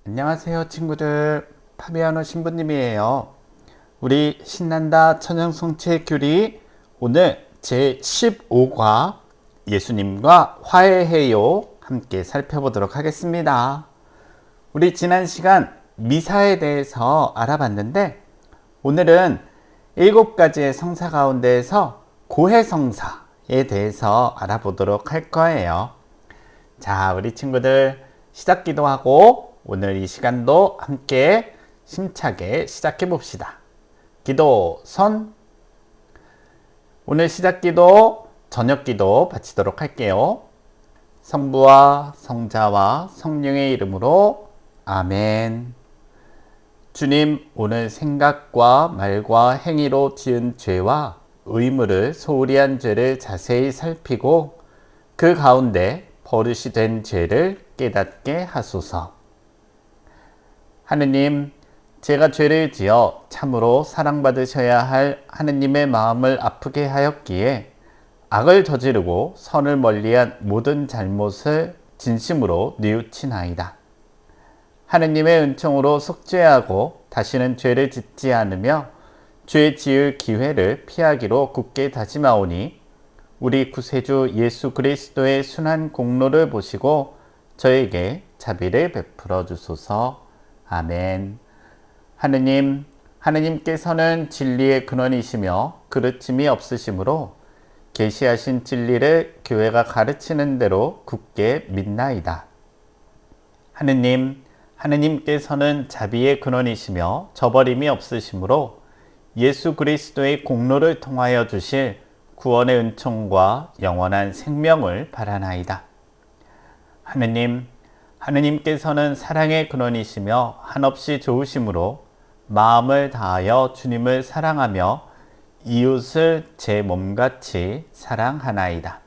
안녕하세요 친구들, 파비아노 신부님이에요. 우리 신난다 천연성체 교리 오늘 제15과 예수님과 화해해요 함께 살펴보도록 하겠습니다. 우리 지난 시간 미사에 대해서 알아봤는데 오늘은 7가지의 성사 가운데에서 고해성사에 대해서 알아보도록 할 거예요. 자, 우리 친구들 시작 기도하고 오늘 이 시간도 함께 힘차게 시작해 봅시다. 기도 선. 오늘 시작 기도, 저녁 기도 바치도록 할게요. 성부와 성자와 성령의 이름으로 아멘. 주님, 오늘 생각과 말과 행위로 지은 죄와 의무를 소홀히 한 죄를 자세히 살피고 그 가운데 버릇이 된 죄를 깨닫게 하소서. 하느님, 제가 죄를 지어 참으로 사랑받으셔야 할 하느님의 마음을 아프게 하였기에 악을 저지르고 선을 멀리한 모든 잘못을 진심으로 뉘우치나이다. 하느님의 은총으로 속죄하고 다시는 죄를 짓지 않으며 죄 지을 기회를 피하기로 굳게 다짐하오니 우리 구세주 예수 그리스도의 순한 공로를 보시고 저에게 자비를 베풀어 주소서. 아멘. 하느님, 하느님께서는 진리의 근원이시며 그르침이 없으시므로 계시하신 진리를 교회가 가르치는 대로 굳게 믿나이다. 하느님, 하느님께서는 자비의 근원이시며 저버림이 없으시므로 예수 그리스도의 공로를 통하여 주실 구원의 은총과 영원한 생명을 바라나이다. 하느님, 하느님께서는 사랑의 근원이시며 한없이 좋으심으로 마음을 다하여 주님을 사랑하며 이웃을 제 몸같이 사랑하나이다.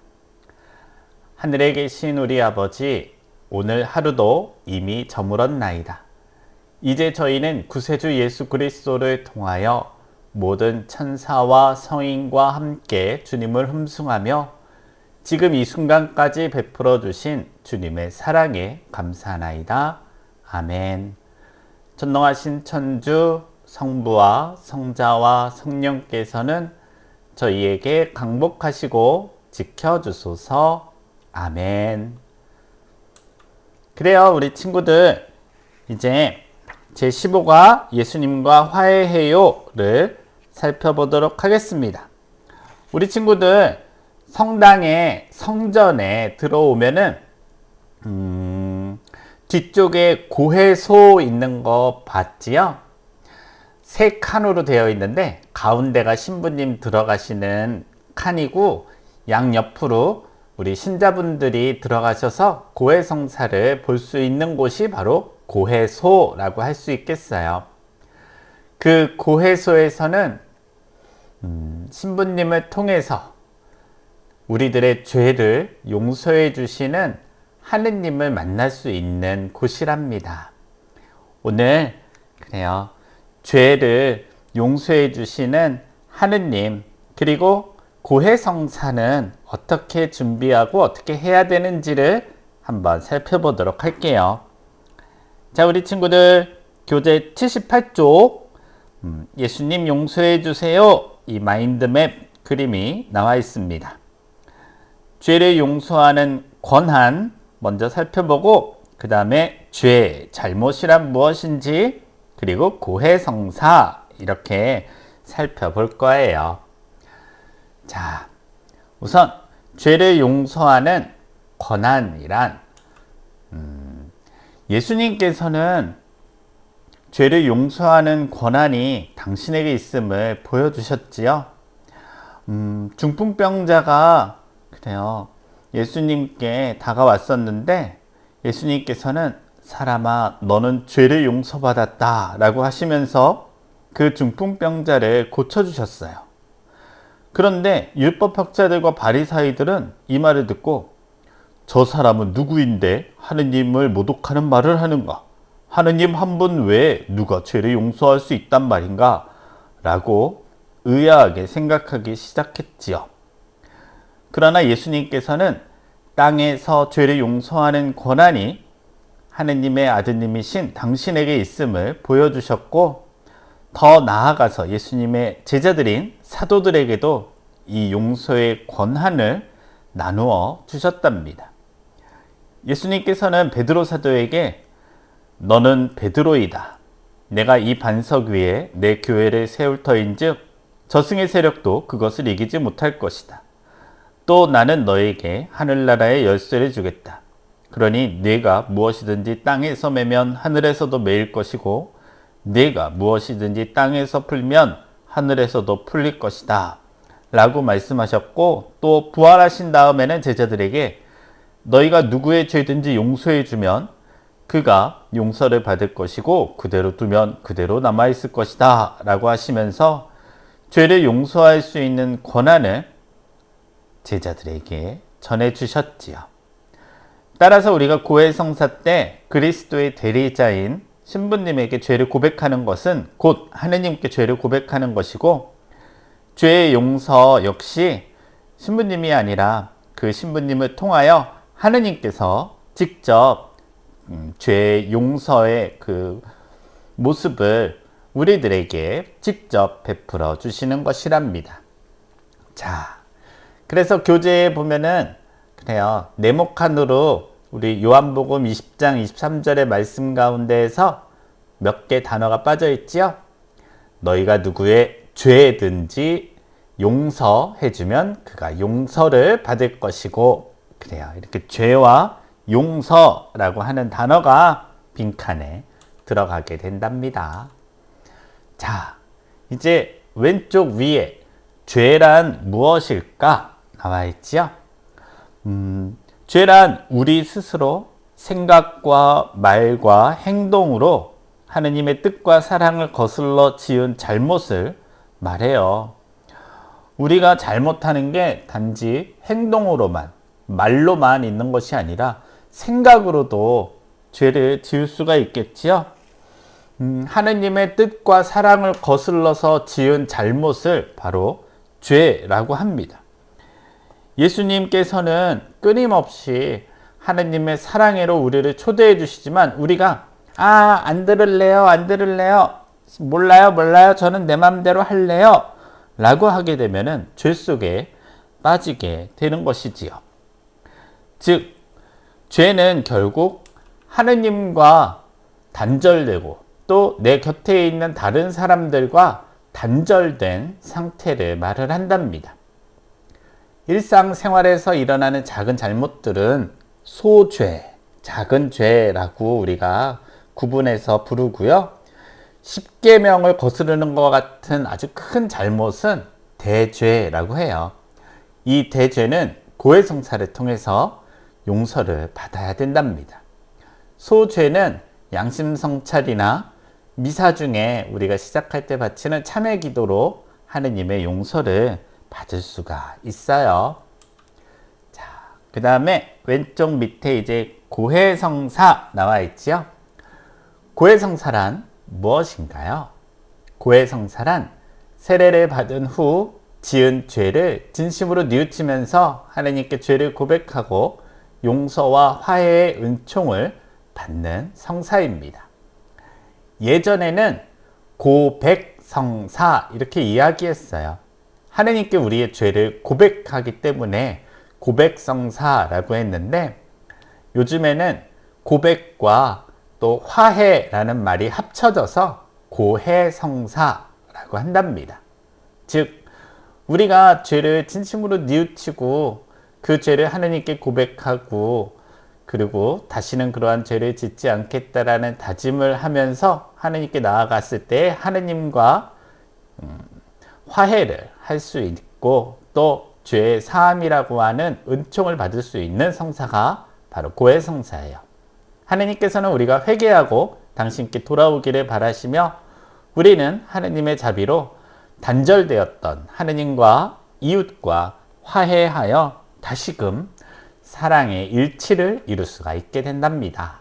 하늘에 계신 우리 아버지, 오늘 하루도 이미 저물었나이다. 이제 저희는 구세주 예수 그리스도를 통하여 모든 천사와 성인과 함께 주님을 흠숭하며 지금 이 순간까지 베풀어 주신 주님의 사랑에 감사하나이다. 아멘. 전능하신 천주 성부와 성자와 성령께서는 저희에게 강복하시고 지켜주소서. 아멘. 그래요, 우리 친구들, 이제 제15과 예수님과 화해해요를 살펴보도록 하겠습니다. 우리 친구들 성당에 성전에 들어오면은 뒤쪽에 고해소 있는 거 봤지요? 세 칸으로 되어 있는데 가운데가 신부님 들어가시는 칸이고 양옆으로 우리 신자분들이 들어가셔서 고해성사를 볼 수 있는 곳이 바로 고해소라고 할 수 있겠어요. 그 고해소에서는 신부님을 통해서 우리들의 죄를 용서해 주시는 하느님을 만날 수 있는 곳이랍니다. 오늘 그래요, 죄를 용서해 주시는 하느님, 그리고 고해성사는 어떻게 준비하고 어떻게 해야 되는지를 한번 살펴보도록 할게요. 자, 우리 친구들 교재 78쪽 예수님 용서해 주세요, 이 마인드맵 그림이 나와 있습니다. 죄를 용서하는 권한 먼저 살펴보고 그 다음에 죄, 잘못이란 무엇인지, 그리고 고해성사 이렇게 살펴볼 거예요. 자, 우선 죄를 용서하는 권한이란 예수님께서는 죄를 용서하는 권한이 당신에게 있음을 보여주셨지요. 중풍병자가 그래요, 예수님께 다가왔었는데 예수님께서는 사람아, 너는 죄를 용서받았다 라고 하시면서 그 중풍병자를 고쳐주셨어요. 그런데 율법학자들과 바리사이들은 이 말을 듣고 저 사람은 누구인데 하느님을 모독하는 말을 하는가? 하느님 한 분 외에 누가 죄를 용서할 수 있단 말인가? 라고 의아하게 생각하기 시작했지요. 그러나 예수님께서는 땅에서 죄를 용서하는 권한이 하느님의 아드님이신 당신에게 있음을 보여주셨고, 더 나아가서 예수님의 제자들인 사도들에게도 이 용서의 권한을 나누어 주셨답니다. 예수님께서는 베드로 사도에게 너는 베드로이다. 내가 이 반석 위에 내 교회를 세울 터인즉 저승의 세력도 그것을 이기지 못할 것이다. 또 나는 너에게 하늘나라의 열쇠를 주겠다. 그러니 네가 무엇이든지 땅에서 매면 하늘에서도 매일 것이고 네가 무엇이든지 땅에서 풀면 하늘에서도 풀릴 것이다. 라고 말씀하셨고, 또 부활하신 다음에는 제자들에게 너희가 누구의 죄든지 용서해 주면 그가 용서를 받을 것이고 그대로 두면 그대로 남아있을 것이다. 라고 하시면서 죄를 용서할 수 있는 권한을 제자들에게 전해주셨지요. 따라서 우리가 고해성사 때 그리스도의 대리자인 신부님에게 죄를 고백하는 것은 곧 하느님께 죄를 고백하는 것이고, 죄의 용서 역시 신부님이 아니라 그 신부님을 통하여 하느님께서 직접 죄의 용서의 그 모습을 우리들에게 직접 베풀어 주시는 것이랍니다. 자, 그래서 교재에 보면은 그래요. 네모칸으로 우리 요한복음 20장 23절의 말씀 가운데에서 몇 개 단어가 빠져 있지요? 너희가 누구의 죄든지 용서해주면 그가 용서를 받을 것이고, 그래요. 이렇게 죄와 용서라고 하는 단어가 빈칸에 들어가게 된답니다. 자, 이제 왼쪽 위에 죄란 무엇일까 나와 있지요? 죄란 우리 스스로 생각과 말과 행동으로 하느님의 뜻과 사랑을 거슬러 지은 잘못을 말해요. 우리가 잘못하는 게 단지 행동으로만, 말로만 있는 것이 아니라 생각으로도 죄를 지을 수가 있겠지요. 하느님의 뜻과 사랑을 거슬러서 지은 잘못을 바로 죄라고 합니다. 예수님께서는 끊임없이 하느님의 사랑으로 우리를 초대해 주시지만 우리가 안 들을래요, 안 들을래요, 몰라요, 저는 내 맘대로 할래요 라고 하게 되면은 죄 속에 빠지게 되는 것이지요. 즉, 죄는 결국 하느님과 단절되고 또 내 곁에 있는 다른 사람들과 단절된 상태를 말을 한답니다. 일상생활에서 일어나는 작은 잘못들은 소죄, 작은 죄라고 우리가 구분해서 부르고요. 십계명을 거스르는 것 같은 아주 큰 잘못은 대죄라고 해요. 이 대죄는 고해성사를 통해서 용서를 받아야 된답니다. 소죄는 양심성찰이나 미사 중에 우리가 시작할 때 바치는 참회 기도로 하느님의 용서를 받을 수가 있어요. 자, 그 다음에 왼쪽 밑에 이제 고해성사 나와 있지요. 고해성사란 무엇인가요? 고해성사란 세례를 받은 후 지은 죄를 진심으로 뉘우치면서 하느님께 죄를 고백하고 용서와 화해의 은총을 받는 성사입니다. 예전에는 고백성사 이렇게 이야기했어요. 하느님께 우리의 죄를 고백하기 때문에 고백성사라고 했는데, 요즘에는 고백과 또 화해라는 말이 합쳐져서 고해성사라고 한답니다. 즉, 우리가 죄를 진심으로 뉘우치고 그 죄를 하느님께 고백하고 그리고 다시는 그러한 죄를 짓지 않겠다라는 다짐을 하면서 하느님께 나아갔을 때 하느님과 화해를 할 수 있고 또 죄의 사함이라고 하는 은총을 받을 수 있는 성사가 바로 고해성사예요. 하느님께서는 우리가 회개하고 당신께 돌아오기를 바라시며 우리는 하느님의 자비로 단절되었던 하느님과 이웃과 화해하여 다시금 사랑의 일치를 이룰 수가 있게 된답니다.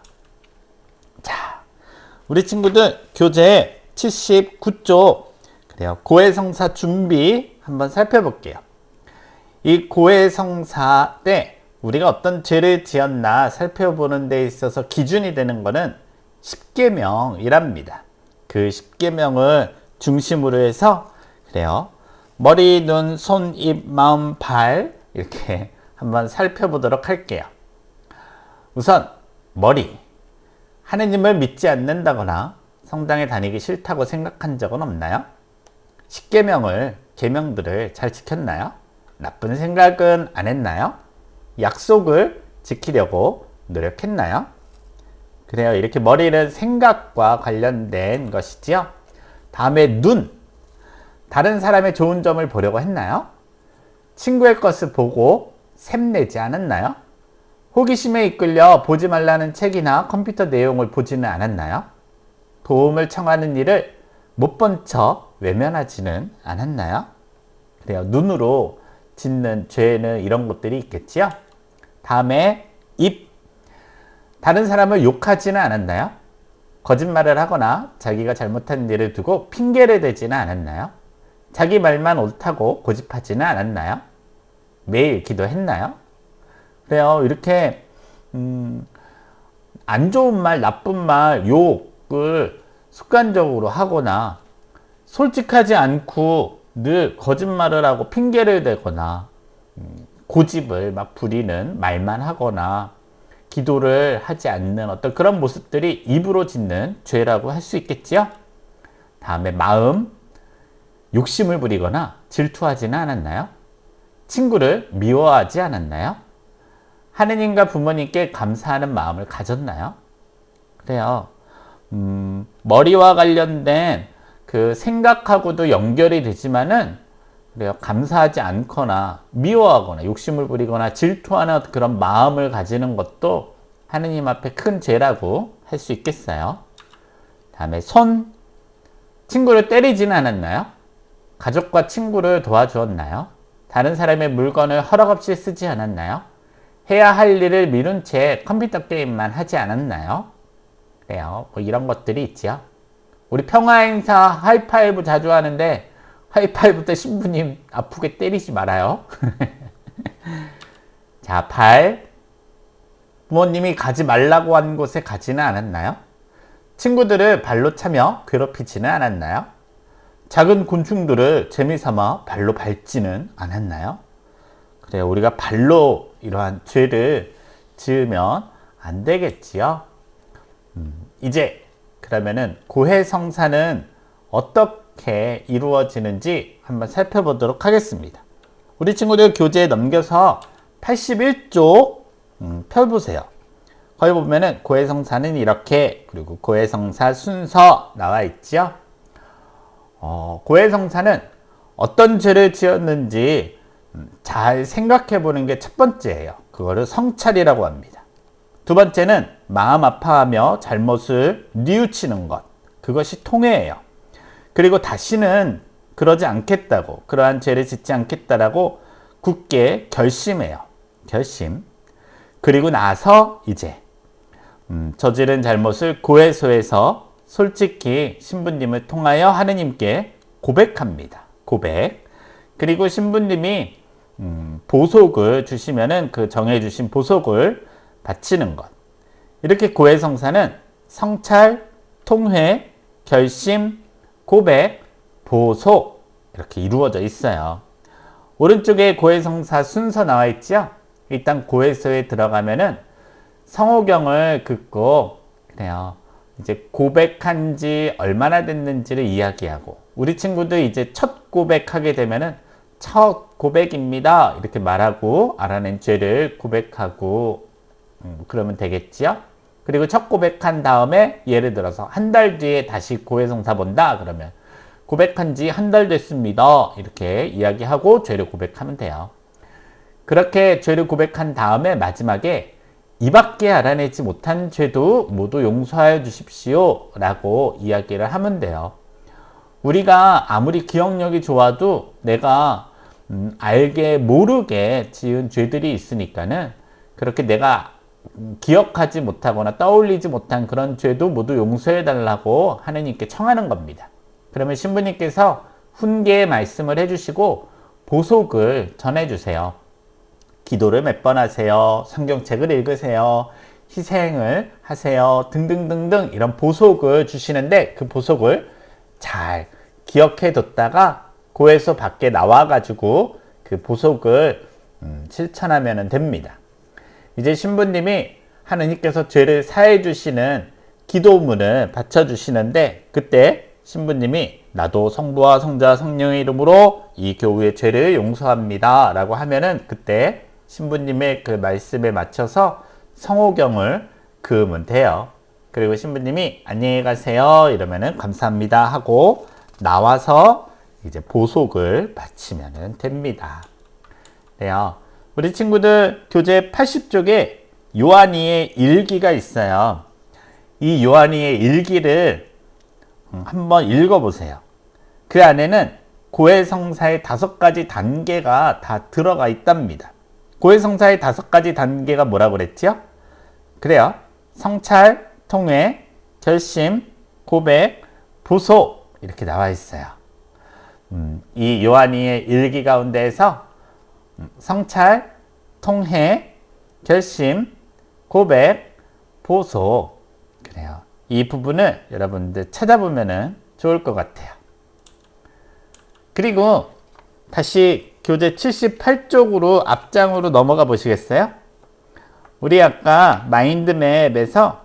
자, 우리 친구들 교재 79쪽 그래요. 고해성사 준비 한번 살펴볼게요. 이 고해성사 때 우리가 어떤 죄를 지었나 살펴보는 데 있어서 기준이 되는 것은 십계명이랍니다. 그 십계명을 중심으로 해서 그래요. 머리, 눈, 손, 입, 마음, 발 이렇게 한번 살펴보도록 할게요. 우선 머리. 하느님을 믿지 않는다거나 성당에 다니기 싫다고 생각한 적은 없나요? 십계명을, 계명들을 잘 지켰나요? 나쁜 생각은 안 했나요? 약속을 지키려고 노력했나요? 그래요. 이렇게 머리는 생각과 관련된 것이지요. 다음에 눈. 다른 사람의 좋은 점을 보려고 했나요? 친구의 것을 보고 샘내지 않았나요? 호기심에 이끌려 보지 말라는 책이나 컴퓨터 내용을 보지는 않았나요? 도움을 청하는 일을 못 본 척 외면하지는 않았나요? 그래요. 눈으로 짓는 죄는 이런 것들이 있겠지요. 다음에 입. 다른 사람을 욕하지는 않았나요? 거짓말을 하거나 자기가 잘못한 일을 두고 핑계를 대지는 않았나요? 자기 말만 옳다고 고집하지는 않았나요? 매일 기도했나요? 그래요. 이렇게 안 좋은 말, 나쁜 말, 욕을 습관적으로 하거나 솔직하지 않고 늘 거짓말을 하고 핑계를 대거나 고집을 막 부리는 말만 하거나 기도를 하지 않는 어떤 그런 모습들이 입으로 짓는 죄라고 할 수 있겠지요. 다음에 마음. 욕심을 부리거나 질투하지는 않았나요? 친구를 미워하지 않았나요? 하느님과 부모님께 감사하는 마음을 가졌나요? 그래요. 머리와 관련된 그 생각하고도 연결이 되지만은 그래요. 감사하지 않거나 미워하거나 욕심을 부리거나 질투하는 그런 마음을 가지는 것도 하느님 앞에 큰 죄라고 할 수 있겠어요. 다음에 손. 친구를 때리지는 않았나요? 가족과 친구를 도와주었나요? 다른 사람의 물건을 허락 없이 쓰지 않았나요? 해야 할 일을 미룬 채 컴퓨터 게임만 하지 않았나요? 그래요. 뭐 이런 것들이 있죠. 우리 평화행사 하이파이브 자주 하는데 하이파이브 때 신부님 아프게 때리지 말아요. 자, 발. 부모님이 가지 말라고 한 곳에 가지는 않았나요? 친구들을 발로 차며 괴롭히지는 않았나요? 작은 곤충들을 재미삼아 발로 밟지는 않았나요? 그래요. 우리가 발로 이러한 죄를 지으면 안 되겠지요. 이제 그러면은 고해성사는 어떻게 이루어지는지 한번 살펴보도록 하겠습니다. 우리 친구들 교재에 넘겨서 81쪽 펴보세요. 거기 보면은 고해성사는 이렇게, 그리고 고해성사 순서 나와 있죠. 고해성사는 어떤 죄를 지었는지 잘 생각해 보는 게 첫 번째예요. 그거를 성찰이라고 합니다. 두 번째는 마음 아파하며 잘못을 뉘우치는 것. 그것이 통회예요. 그리고 다시는 그러지 않겠다고, 그러한 죄를 짓지 않겠다라고 굳게 결심해요. 결심. 그리고 나서 이제 저지른 잘못을 고해소에서 솔직히 신부님을 통하여 하느님께 고백합니다. 고백. 그리고 신부님이 보속을 주시면은 그 정해주신 보속을 바치는 것. 이렇게 고해성사는 성찰, 통회, 결심, 고백, 보속 이렇게 이루어져 있어요. 오른쪽에 고해성사 순서 나와 있죠? 일단 고해소에 들어가면은 성호경을 긋고 그래요. 이제 고백한 지 얼마나 됐는지를 이야기하고, 우리 친구들 이제 첫 고백하게 되면은 첫 고백입니다 이렇게 말하고 알아낸 죄를 고백하고 그러면 되겠지요. 그리고 첫 고백한 다음에 예를 들어서 한 달 뒤에 다시 고해성사 본다 그러면 고백한 지 한 달 됐습니다 이렇게 이야기하고 죄를 고백하면 돼요. 그렇게 죄를 고백한 다음에 마지막에 이밖에 알아내지 못한 죄도 모두 용서하여 주십시오 라고 이야기를 하면 돼요. 우리가 아무리 기억력이 좋아도 내가 알게 모르게 지은 죄들이 있으니까는 그렇게 내가 기억하지 못하거나 떠올리지 못한 그런 죄도 모두 용서해 달라고 하느님께 청하는 겁니다. 그러면 신부님께서 훈계의 말씀을 해주시고 보속을 전해주세요. 기도를 몇 번 하세요. 성경책을 읽으세요. 희생을 하세요. 등등등등 이런 보석을 주시는데 그 보석을 잘 기억해 뒀다가 교회에서 밖에 나와가지고 그 보석을 실천하면 됩니다. 이제 신부님이 하느님께서 죄를 사해 주시는 기도문을 바쳐주시는데 그때 신부님이 나도 성부와 성자와 성령의 이름으로 이 교우의 죄를 용서합니다 라고 하면은 그때 신부님의 그 말씀에 맞춰서 성호경을 그으면 돼요. 그리고 신부님이 안녕히 가세요 이러면은 감사합니다 하고 나와서 이제 보석을 바치면 됩니다. 그래요. 우리 친구들 교재 80쪽에 요한이의 일기가 있어요. 이 요한이의 일기를 한번 읽어보세요. 그 안에는 고해성사의 5가지 단계가 다 들어가 있답니다. 고해성사의 5가지 단계가 뭐라고 그랬죠? 그래요. 성찰, 통회, 결심, 고백, 보석 이렇게 나와 있어요. 이 요한이의 일기 가운데에서 성찰, 통회, 결심, 고백, 보석 그래요. 이 부분을 여러분들 찾아보면 좋을 것 같아요. 그리고 다시 교재 78쪽으로 앞장으로 넘어가 보시겠어요? 우리 아까 마인드맵에서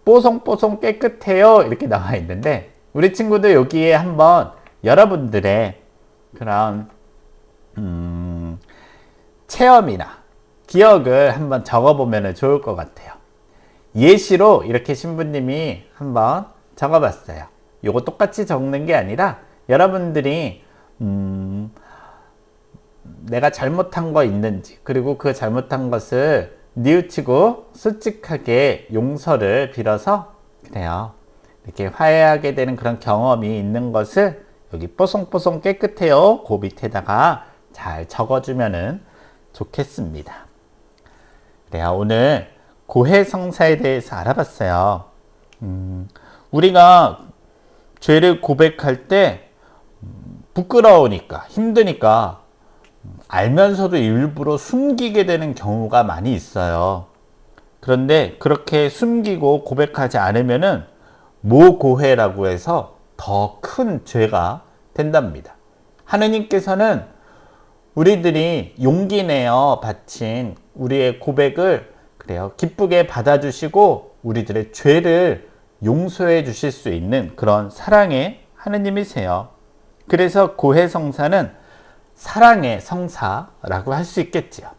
뽀송뽀송 깨끗해요 이렇게 나와 있는데 우리 친구들 여기에 한번 여러분들의 그런 체험이나 기억을 한번 적어보면 좋을 것 같아요. 예시로 이렇게 신부님이 한번 적어봤어요. 요거 똑같이 적는 게 아니라 여러분들이 내가 잘못한 거 있는지 그리고 그 잘못한 것을 뉘우치고 솔직하게 용서를 빌어서 그래요. 이렇게 화해하게 되는 그런 경험이 있는 것을 여기 뽀송뽀송 깨끗해요 그 밑에다가 잘 적어주면 좋겠습니다. 그래요. 오늘 고해성사에 대해서 알아봤어요. 우리가 죄를 고백할 때 부끄러우니까 힘드니까 알면서도 일부러 숨기게 되는 경우가 많이 있어요. 그런데 그렇게 숨기고 고백하지 않으면은 모고해라고 해서 더 큰 죄가 된답니다. 하느님께서는 우리들이 용기 내어 바친 우리의 고백을 그래요. 기쁘게 받아주시고 우리들의 죄를 용서해 주실 수 있는 그런 사랑의 하느님이세요. 그래서 고해성사는 사랑의 성사라고 할 수 있겠지요.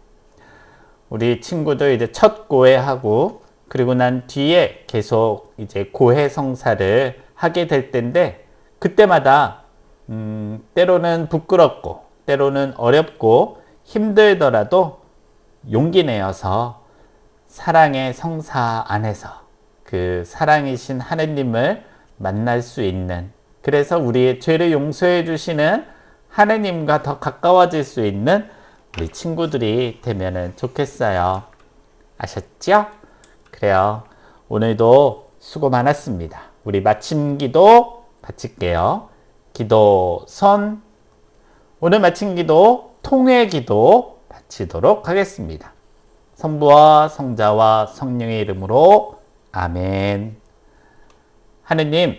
우리 친구들 이제 첫 고해하고 그리고 난 뒤에 계속 이제 고해성사를 하게 될 텐데 그때마다 때로는 부끄럽고 때로는 어렵고 힘들더라도 용기 내어서 사랑의 성사 안에서 그 사랑이신 하느님을 만날 수 있는 그래서 우리의 죄를 용서해 주시는 하느님과 더 가까워질 수 있는 우리 친구들이 되면 좋겠어요. 아셨죠? 그래요. 오늘도 수고 많았습니다. 우리 마침 기도 바칠게요. 기도 선 오늘 마친 기도 통회 기도 바치도록 하겠습니다. 성부와 성자와 성령의 이름으로 아멘. 하느님,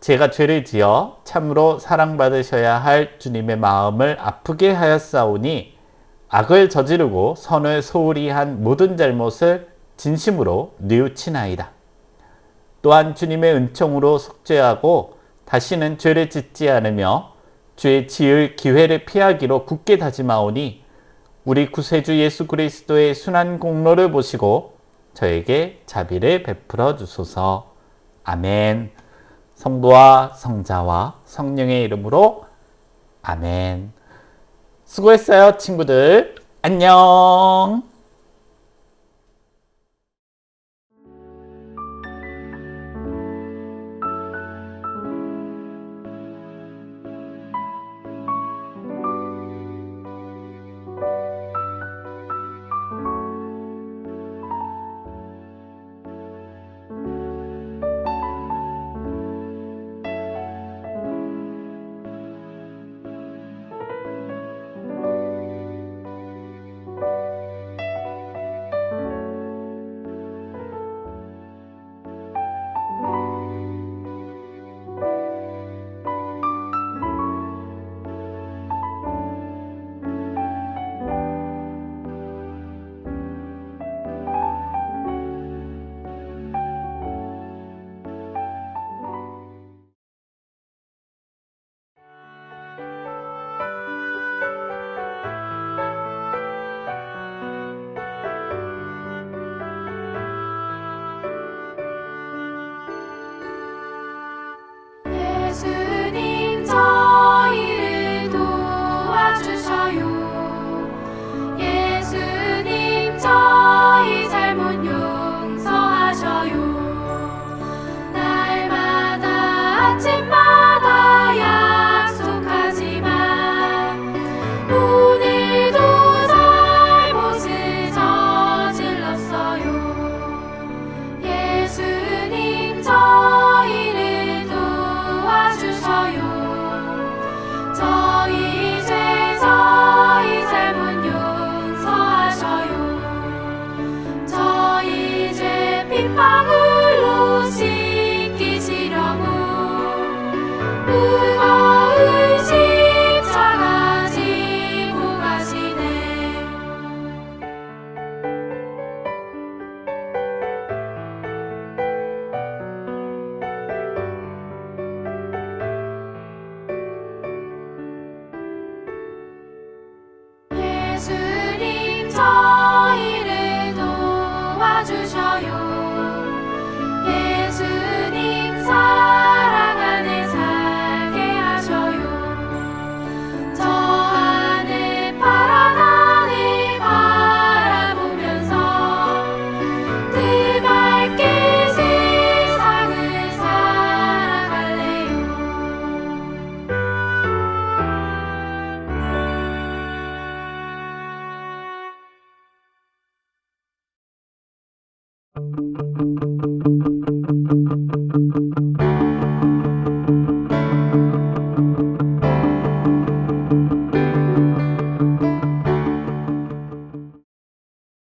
제가 죄를 지어 참으로 사랑받으셔야 할 주님의 마음을 아프게 하였사오니 악을 저지르고 선을 소홀히 한 모든 잘못을 진심으로 뉘우치나이다. 또한 주님의 은총으로 속죄하고 다시는 죄를 짓지 않으며 죄 지을 기회를 피하기로 굳게 다짐하오니 우리 구세주 예수 그리스도의 순한 공로를 보시고 저에게 자비를 베풀어 주소서. 아멘. 성부와 성자와 성령의 이름으로 아멘. 수고했어요, 친구들. 안녕.